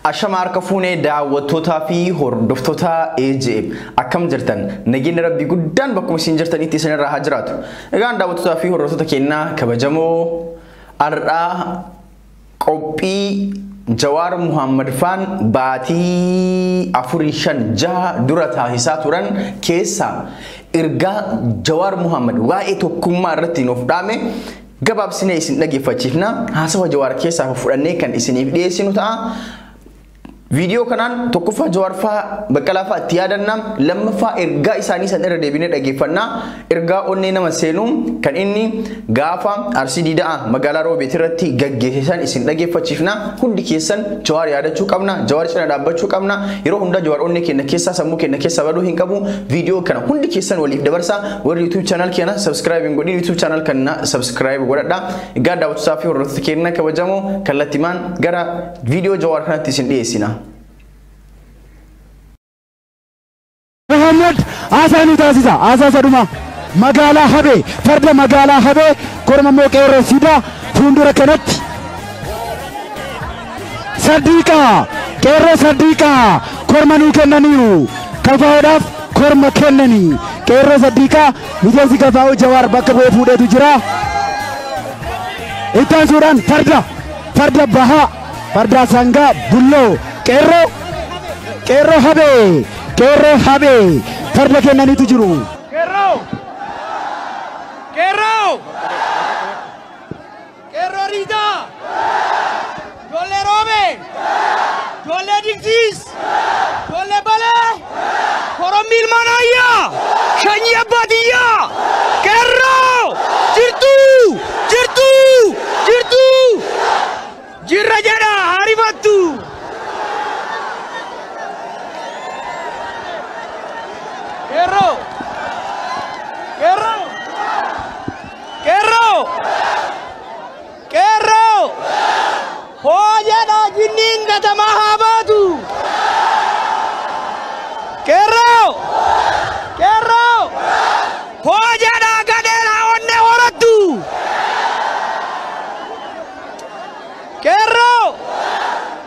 Ashamar Kafune daawwattoota fi hordoftoota AJM akkam jirtan nageenya rabbi guddaan bakkuma isin jirtanitti isin irraa haa jiraatu. Egaan daawwattoota fi hordoftoota keenya kabajamoo har'a qophii Jawar Muhammad Fan baatii 4-5 dura taasisaa turan keessa ergaa Jawar Muhammad waa'ee tokkummaa irratti nuuf dhaame gabaabsinee isin dhageeffachiifna. Haasawa Jawar keessaa fudhannee kan isiniif dhiyeessinu ta'a. Video kanan tokkoffaa Jawarfaa Baqqalaafaa itti yaadannaa lammaffaa ergaa isaanii san irra deebinee dhageeffannaa. Ergaa onnee nama seenuu kan inni gaafa Arsii Diidaa magaalaa Roobeet irratti gaggeessan isin dhageeffachiifna. Hundi keessan Jawar yaadachuu qabna, Jawar cina dhaabbachuu qabna. Yeroo hunda Jawar onnee keenya keessa sammuu keenya keessa baduu hin qabu. Video kana hundi keessan waliif dabarsaa. Warri YouTube channel keenya subscribe godhi, YouTube channel kana subscribe godhadhaa. Egaa daawwattoota fi hordoftoota keenya kabajamoo kallattimaan gara video Jawar kanatti isin dhiyeessina. Muhammad Asani taasisa Saduma magaalaa Habee farda magaalaa Habee korma mooqeeroo sida fuuldura kanatti qeerroo Sadiiqaa korma nuu kennaniiru kafaa'uudhaaf korma kennanii qeerroo Sadiiqaa miseensi kafaa'u Jawar bakka bu'ee fuudheetu jira. Ittaan suuraan farda bahaa farda sangaa bulloo qeerroo Habee farda kennaniitu jiru. Qeerroo Riidaa Jolle Roobe Jolle Digsiis Jolle Balee Korommi ilmaan ayyaa Shanyii Abbaadiyyaa qeerroo jirtu jirra jedha harifattu. Qeerroo hojjedha jinniin gatamaa haa baatu. Qeerroo hojjedha gadheen haa onnee horattu.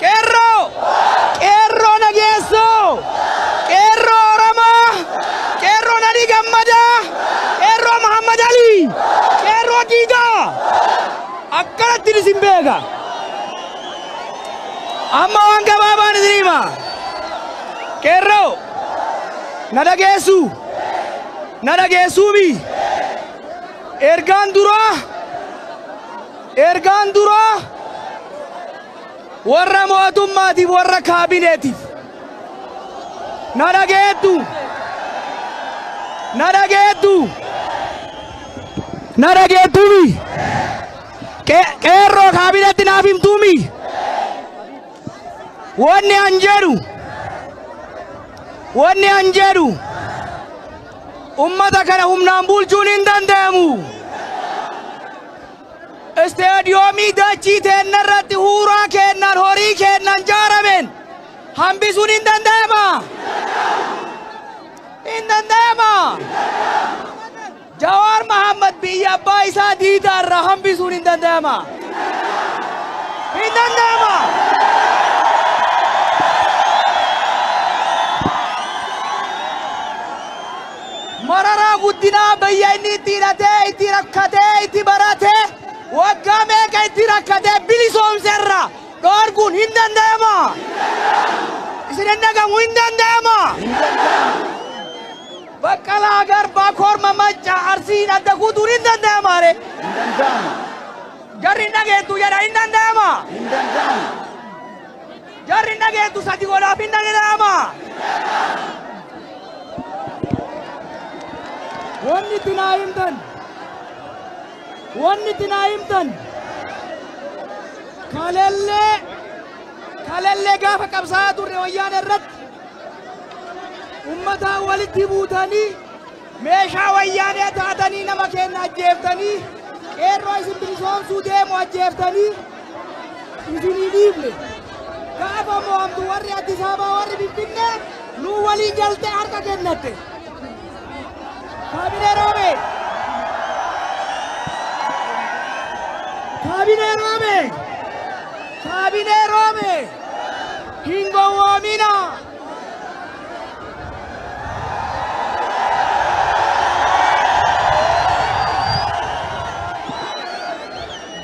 Qeerroo nageessoo qeerroo Oromoo qeerroo Nadii Gammadaa qeerroo Muhammad Ali qeerroo Diidaa akkanatti isin beeka. Amma waan gabaabaan isin hima. Qeerroo na dhageessuufi ergaan duraa warra mootummaatiif warra kaabineetiif na dhageettuumi qeerroo kaabineetti naaf himtuumi wanni an jedhu ummata kana humnaan bulchuun hin danda'amu. Isteediyoomii dachii teenna irratti huuraa kennan horii kennan jaaramen hambisuun hin danda'ama. Jawar Muhammad biyya abbaa isaa Diidaa irraa hambisuun hin danda'ama. Mararaa guddinaa biyya inni itti hidhatee itti rakkatee itti baratee waggaa meeqa itti rakkatee bilisoomserra dhoorguun hin danda'ama. Isin hin dhagamu hin danda'ama. Baqqalaa Garbaa korma Maccaa Arsiin adda guutuun hin danda'ama. Jarri hin dhageettu jedha hin danda'ama. Jarri hin dhageettu sadi godhaaf hin danda'ama. Wanni itti naa himtan kalellee gaafa qabsaa'aa turre wayyaana irratti ummataan walitti buutanii meeshaa wayyaanee taatanii nama keenya ajjeeftanii qeerroo isin bilisoomsuu deemu ajjeeftanii isinii dhiifne gaafa mo'amtu warri Addis Ababaa warri Finfinnee nuu waliin galtee harka kennatte. Kabinee Roome Hingo Wamina.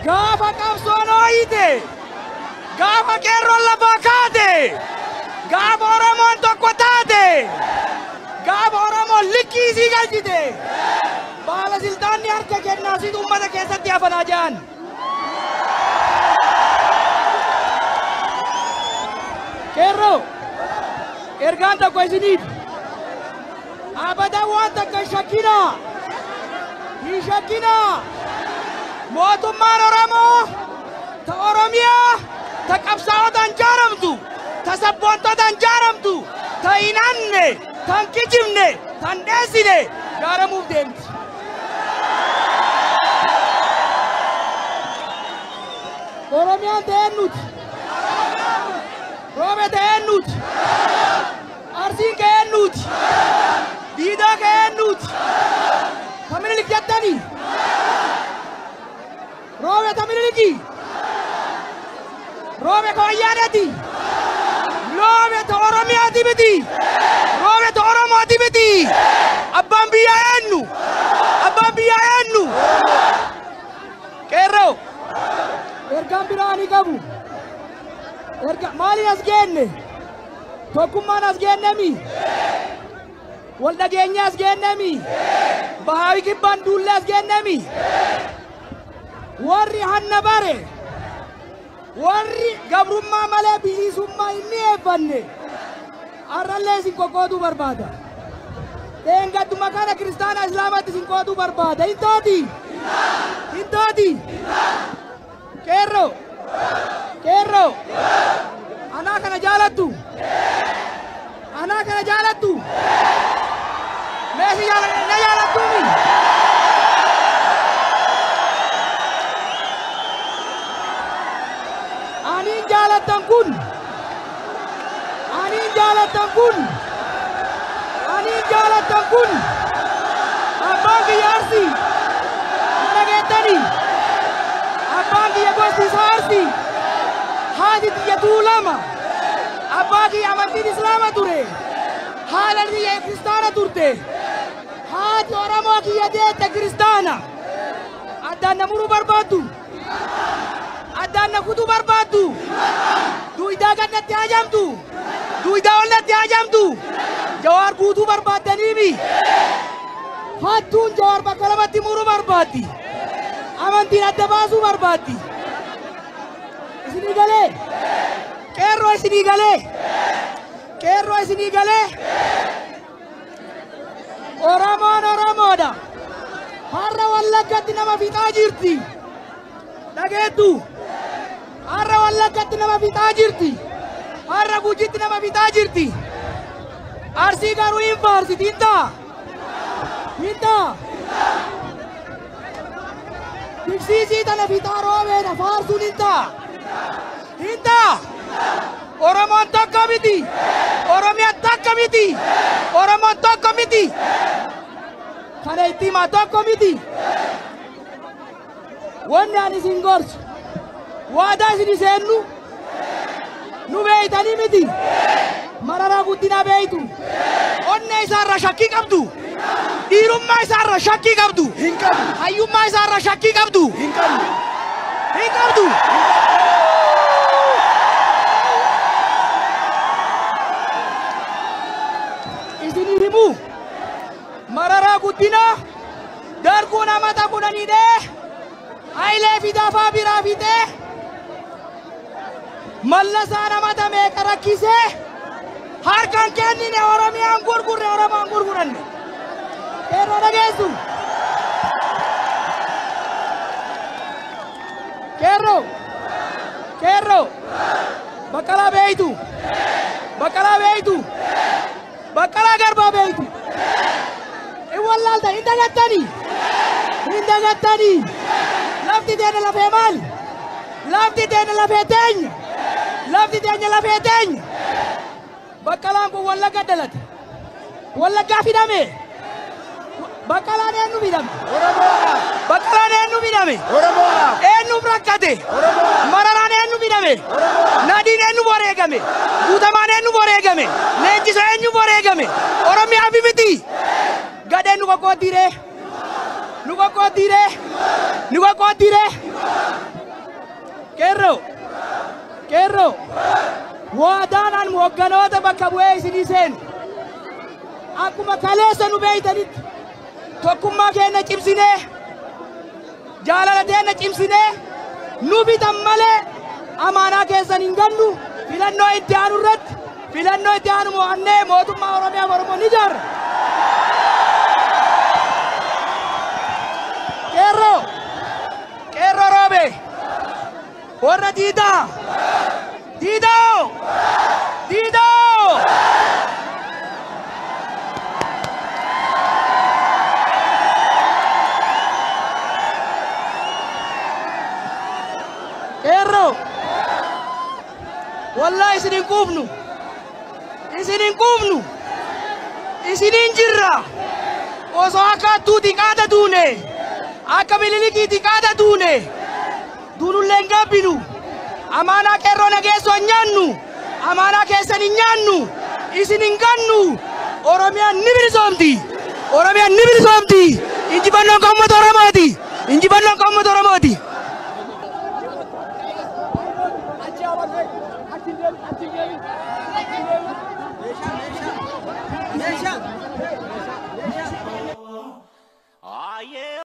Gafa Kamsonoite. Gafa Kerrolla Bakate. Gafa Oramon Tokkotate. Gafa Oramon Likkisi Galchite. Bala Siltaanni harka kennaasitu uummata keessatti hafanaa jiran. Kerro ergaan tokko isiniif abadan waan takka hin shakkinaa mootummaan Oromoo ta Oromiyaa ta qabsaa'otaan jaaramtu ta sabboontotaan jaaramtu ta hin hanne ta hin kijibne ta hin dheessine jaaramuuf deemti. Oromiyaan ta'een nuti. Roobe ta'een nuti. Arsiin ka'een nuti. Diidaa ka'een nuti. Tamililik jettanii. Roobe tamililiki. Roobe ka Wayyaaneeti. Roobe ta Oromiyaati miti. Roobe ta Oromooti miti. Abbaan biyyaa eenyu. Abbaan biyyaa eenyu. Qeerroo. Ergaan biraa ni qabu. Maaliin as geenne? Tokkummaan as geennemi. Wal dhageenya as geennemi. Bahaawi kibbaan duulle as geennemi. Warri hanna bare. Warri gabrummaa malee bilisummaa inni eebbanne. Arrallee isin qoqqootuu barbaada. Dheengadduma kana kiristaana islaamatti isin qoqqootuu barbaada. Hin taati. Hin taati. Kerro. Kerro. Anaa kana jaalattu. Anaa kana jaalattu. Meesi na jaalattuumi. Aniin jaalattan kun. Aniin jaalattan kun. Aniin jaalattan kun. Abbaan biyya Arsii. Dhageettanii. Abbaan biyya gosti Arsii. Haati biyya Tuulama. Abbaa kiyya amantiin Islaama ture. Haala biyya Kiristaana turte. Haati Oromoo kiyya deette Kiristaana. Addaan na muruu barbaaddu. Addaan na kutuu barbaaddu. Duwidaa gannatti hajamtu. Duwidaa ollatti hajamtu. Jawaar guutuu barbaaddaniimi. Hattuun Jawaar bakka lamatti muruu barbaaddi. Amantiin adda baasuu barbaaddi. Isinii galee. Qeerroo isinii galee. Qeerroo isinii galee. Oromoon Oromoodha. Har'a Wallaggatti nama fixaa jirti. Dhageettu. Har'a Wallaggatti nama fixaa jirti. Har'a Gujitti nama fixaa jirti. Arsii garuu hin faarsiti hin ta'a. Hin ta'a. Tiksiisii tana fixaa roobeedha faarsuun hin ta'a. Hin ta'a. Oromoon tokko miti. Oromiyaan tokko miti. Oromoon tokko miti. Kana itti himaa tokko miti. Wanni ani isin gorsu. Waadaa isin seennu. Nu beeytanii miti. Mararaa guddinaa beeytu. Onnee isaarra shakkii qabdu. Dhiirummaa isaarra shakkii qabdu. Hin qabdu. Hayyummaa isaarra shakkii qabdu. Hin qabdu. Hin qabdu. Isinii himu. Mararaa guddinaa. Darguu namata kudhaniidhee. Hayilee fidaafaa biraa fixee. Mallasaa namata meeqa rakkisee. Harkaan kennine Oromiyaan gurgurre Oromoon gurguranne. Qeerroo dhageessu. Qeerroo. Qeerroo. Baqqalaa beeytu. Baqqalaa beeytu. Baqqalaa Garbaa beeytu. In wallaalta hin dagattanii. Hin dagattanii. Lafti teenya lafee maali? Lafti teenya lafee teenya. Lafti teenya lafee teenya. Baqqalaan kun Wallagga dhalate. Wallaggaa fidame. Baqqalaan eenyu fidame? Oromoodha. Baqqalaan eenyu fidame? Oromoodha. Eenyuuf rakkate? Oromoodha. Mararaan eenyu fidame? Oromoodha. Nadiin eenyu wareegame guutamaan eenyu wareegame leenjisa eenyu wareegame oromiyaa fi miti gadee nu qoqqooddiiree Kerro waadaanaan hoogganoota bakka bu'ee isinii seenu akkuma kaleessa nu beeytanitti tokkummaa keenya cimsinee jaalala keenya cimsinee nu bitan malee amaanaa keessan hin gannu filannoo itti aanu irratti filannoo itti aanu mo'annee mootummaa Oromiyaa fi Oromoo ni ijaarra. Qeerroo roobe warra diidaa Qeerroo wallahi isinin quufnu isinin jirra osoo akka hattuuti qaada duune akka bililikiiti qaada duune duunullee hin gabbinu amaanaa qeerroo nageessoo hin nyaannu amaanaa keessan hin nyaannu isin hin gannu Oromiyaan ni bilisoomti injifannoon kan uummata Oromooti.